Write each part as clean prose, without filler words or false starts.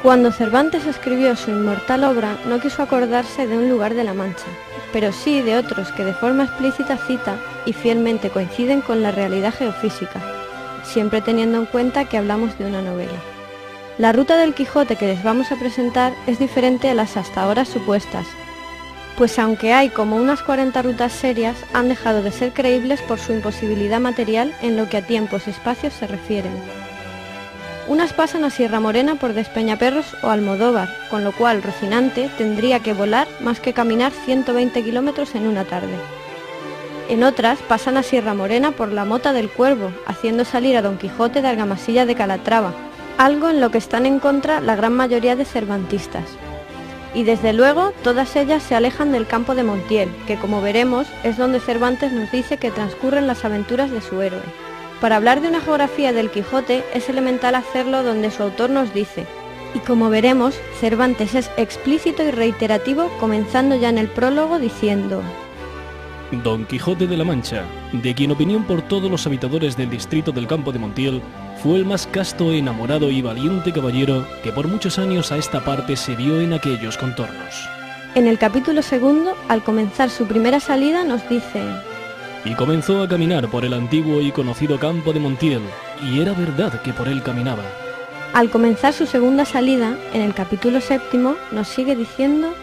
Cuando Cervantes escribió su inmortal obra, no quiso acordarse de un lugar de la Mancha, pero sí de otros que de forma explícita cita y fielmente coinciden con la realidad geofísica, siempre teniendo en cuenta que hablamos de una novela. La ruta del Quijote que les vamos a presentar es diferente a las hasta ahora supuestas, pues aunque hay como unas 40 rutas serias, han dejado de ser creíbles por su imposibilidad material en lo que a tiempos y espacios se refieren. Unas pasan a Sierra Morena por Despeñaperros o Almodóvar, con lo cual Rocinante tendría que volar más que caminar 120 kilómetros en una tarde. En otras pasan a Sierra Morena por la Mota del Cuervo, haciendo salir a Don Quijote de Argamasilla de Calatrava, algo en lo que están en contra la gran mayoría de cervantistas. Y desde luego todas ellas se alejan del campo de Montiel, que como veremos es donde Cervantes nos dice que transcurren las aventuras de su héroe. Para hablar de una geografía del Quijote es elemental hacerlo donde su autor nos dice, y como veremos, Cervantes es explícito y reiterativo, comenzando ya en el prólogo diciendo: Don Quijote de la Mancha, de quien opinión por todos los habitadores del distrito del campo de Montiel, fue el más casto, enamorado y valiente caballero que por muchos años a esta parte se vio en aquellos contornos. En el capítulo 2, al comenzar su primera salida, nos dice: Y comenzó a caminar por el antiguo y conocido campo de Montiel, y era verdad que por él caminaba. Al comenzar su segunda salida, en el capítulo 7, nos sigue diciendo: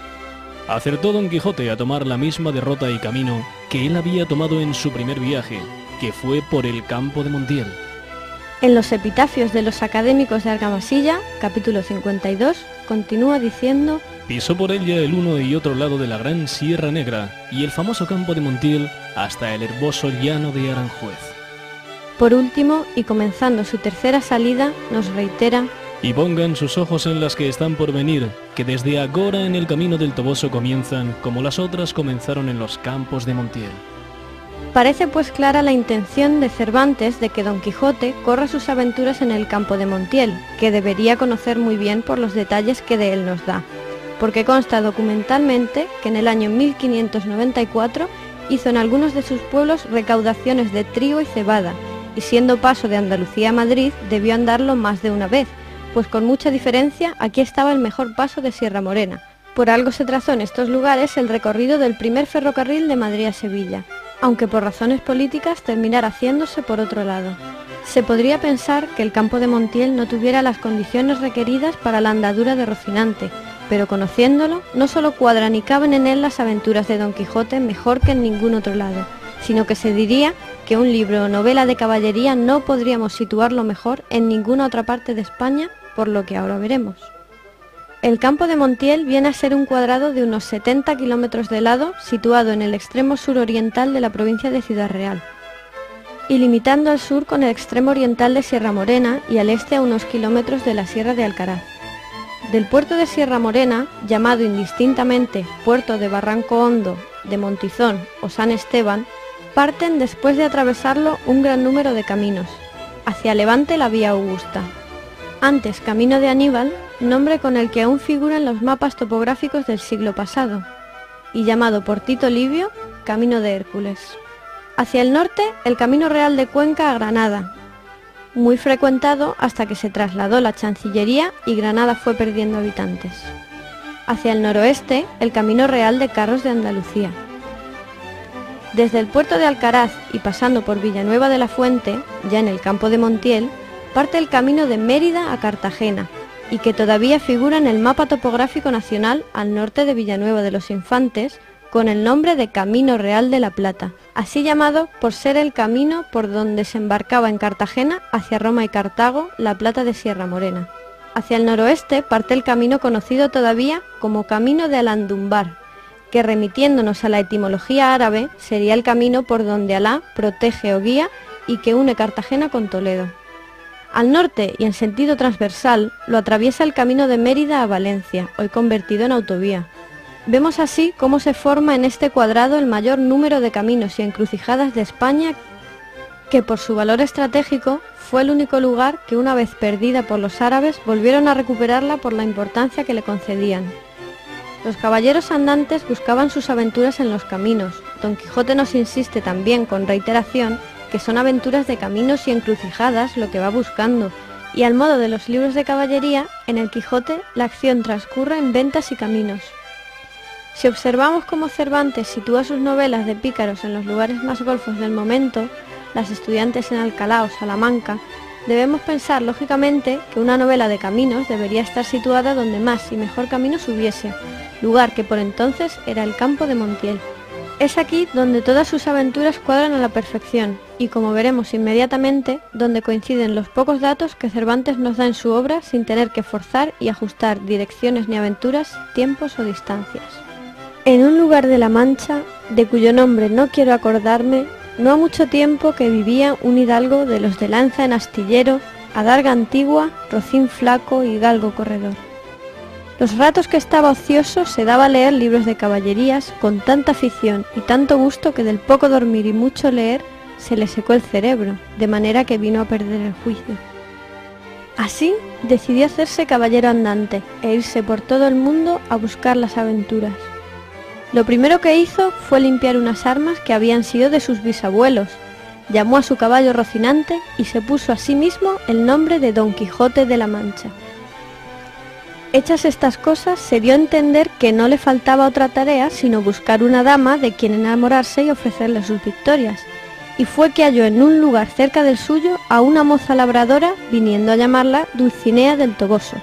Acertó Don Quijote a tomar la misma derrota y camino que él había tomado en su primer viaje, que fue por el campo de Montiel. En los epitafios de los académicos de Argamasilla, capítulo 52, continúa diciendo: Pisó por ella el uno y otro lado de la gran Sierra Negra y el famoso campo de Montiel hasta el hermoso llano de Aranjuez. Por último, y comenzando su tercera salida, nos reitera: Y pongan sus ojos en las que están por venir, que desde agora en el camino del Toboso comienzan, como las otras comenzaron en los campos de Montiel. Parece pues clara la intención de Cervantes de que Don Quijote corra sus aventuras en el campo de Montiel, que debería conocer muy bien por los detalles que de él nos da, porque consta documentalmente que en el año 1594 hizo en algunos de sus pueblos recaudaciones de trigo y cebada, y siendo paso de Andalucía a Madrid debió andarlo más de una vez, pues con mucha diferencia aquí estaba el mejor paso de Sierra Morena. Por algo se trazó en estos lugares el recorrido del primer ferrocarril de Madrid a Sevilla, aunque por razones políticas terminara haciéndose por otro lado. Se podría pensar que el campo de Montiel no tuviera las condiciones requeridas para la andadura de Rocinante, pero conociéndolo, no solo cuadran ni caben en él las aventuras de Don Quijote mejor que en ningún otro lado, sino que se diría que un libro o novela de caballería no podríamos situarlo mejor en ninguna otra parte de España, por lo que ahora veremos. El campo de Montiel viene a ser un cuadrado de unos 70 kilómetros de lado, situado en el extremo suroriental de la provincia de Ciudad Real, y limitando al sur con el extremo oriental de Sierra Morena y al este a unos kilómetros de la Sierra de Alcaraz. Del puerto de Sierra Morena, llamado indistintamente Puerto de Barranco Hondo, de Montizón o San Esteban, parten después de atravesarlo un gran número de caminos. Hacia Levante la vía Augusta, antes Camino de Aníbal, nombre con el que aún figuran los mapas topográficos del siglo pasado, y llamado por Tito Livio, Camino de Hércules. Hacia el norte, el Camino Real de Cuenca a Granada, muy frecuentado hasta que se trasladó la Chancillería y Granada fue perdiendo habitantes. Hacia el noroeste, el Camino Real de Carros de Andalucía. Desde el puerto de Alcaraz y pasando por Villanueva de la Fuente, ya en el campo de Montiel, parte el camino de Mérida a Cartagena, y que todavía figura en el mapa topográfico nacional al norte de Villanueva de los Infantes, con el nombre de Camino Real de la Plata, así llamado por ser el camino por donde se embarcaba en Cartagena hacia Roma y Cartago la plata de Sierra Morena. Hacia el noroeste parte el camino conocido todavía como Camino de Alandumbar, que remitiéndonos a la etimología árabe sería el camino por donde Alá protege o guía y que une Cartagena con Toledo. Al norte y en sentido transversal lo atraviesa el camino de Mérida a Valencia, hoy convertido en autovía. Vemos así cómo se forma en este cuadrado el mayor número de caminos y encrucijadas de España, que por su valor estratégico fue el único lugar que una vez perdida por los árabes volvieron a recuperarla por la importancia que le concedían. Los caballeros andantes buscaban sus aventuras en los caminos. Don Quijote nos insiste también con reiteración que son aventuras de caminos y encrucijadas lo que va buscando, y al modo de los libros de caballería, en el Quijote la acción transcurre en ventas y caminos. Si observamos cómo Cervantes sitúa sus novelas de pícaros en los lugares más golfos del momento, las estudiantes en Alcalá o Salamanca, debemos pensar lógicamente que una novela de caminos debería estar situada donde más y mejor caminos hubiese, lugar que por entonces era el campo de Montiel. Es aquí donde todas sus aventuras cuadran a la perfección y, como veremos inmediatamente, donde coinciden los pocos datos que Cervantes nos da en su obra sin tener que forzar y ajustar direcciones ni aventuras, tiempos o distancias. En un lugar de la Mancha, de cuyo nombre no quiero acordarme, no ha mucho tiempo que vivía un hidalgo de los de lanza en astillero, adarga antigua, rocín flaco y galgo corredor. Los ratos que estaba ocioso se daba a leer libros de caballerías con tanta afición y tanto gusto que del poco dormir y mucho leer se le secó el cerebro, de manera que vino a perder el juicio. Así decidió hacerse caballero andante e irse por todo el mundo a buscar las aventuras. Lo primero que hizo fue limpiar unas armas que habían sido de sus bisabuelos, llamó a su caballo Rocinante y se puso a sí mismo el nombre de Don Quijote de la Mancha. Hechas estas cosas, se dio a entender que no le faltaba otra tarea sino buscar una dama de quien enamorarse y ofrecerle sus victorias, y fue que halló en un lugar cerca del suyo a una moza labradora, viniendo a llamarla Dulcinea del Toboso.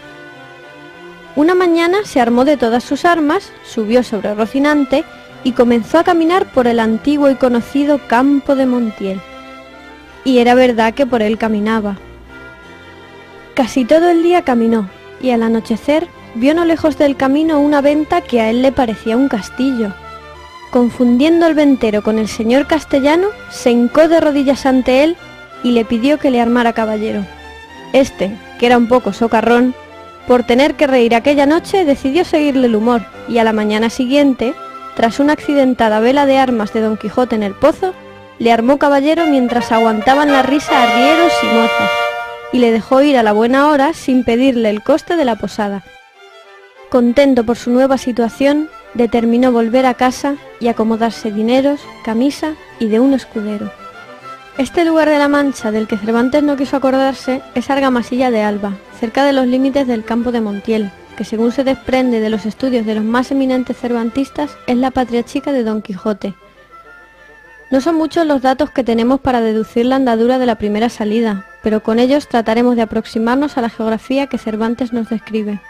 Una mañana se armó de todas sus armas, subió sobre Rocinante y comenzó a caminar por el antiguo y conocido campo de Montiel. Y era verdad que por él caminaba. Casi todo el día caminó, y al anochecer vio no lejos del camino una venta que a él le parecía un castillo. Confundiendo el ventero con el señor castellano, se hincó de rodillas ante él y le pidió que le armara caballero. Este, que era un poco socarrón, por tener que reír aquella noche, decidió seguirle el humor, y a la mañana siguiente, tras una accidentada vela de armas de Don Quijote en el pozo, le armó caballero mientras aguantaban la risa arrieros y mozas, y le dejó ir a la buena hora sin pedirle el coste de la posada. Contento por su nueva situación, determinó volver a casa y acomodarse dineros, camisa y de un escudero. Este lugar de la Mancha del que Cervantes no quiso acordarse es Argamasilla de Alba, cerca de los límites del campo de Montiel, que según se desprende de los estudios de los más eminentes cervantistas es la patria chica de Don Quijote. No son muchos los datos que tenemos para deducir la andadura de la primera salida, pero con ellos trataremos de aproximarnos a la geografía que Cervantes nos describe.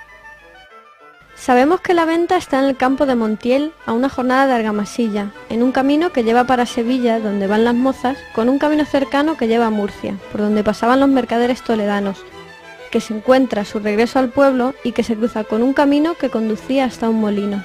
Sabemos que la venta está en el campo de Montiel a una jornada de Argamasilla, en un camino que lleva para Sevilla, donde van las mozas, con un camino cercano que lleva a Murcia, por donde pasaban los mercaderes toledanos, que se encuentra a su regreso al pueblo y que se cruza con un camino que conducía hasta un molino.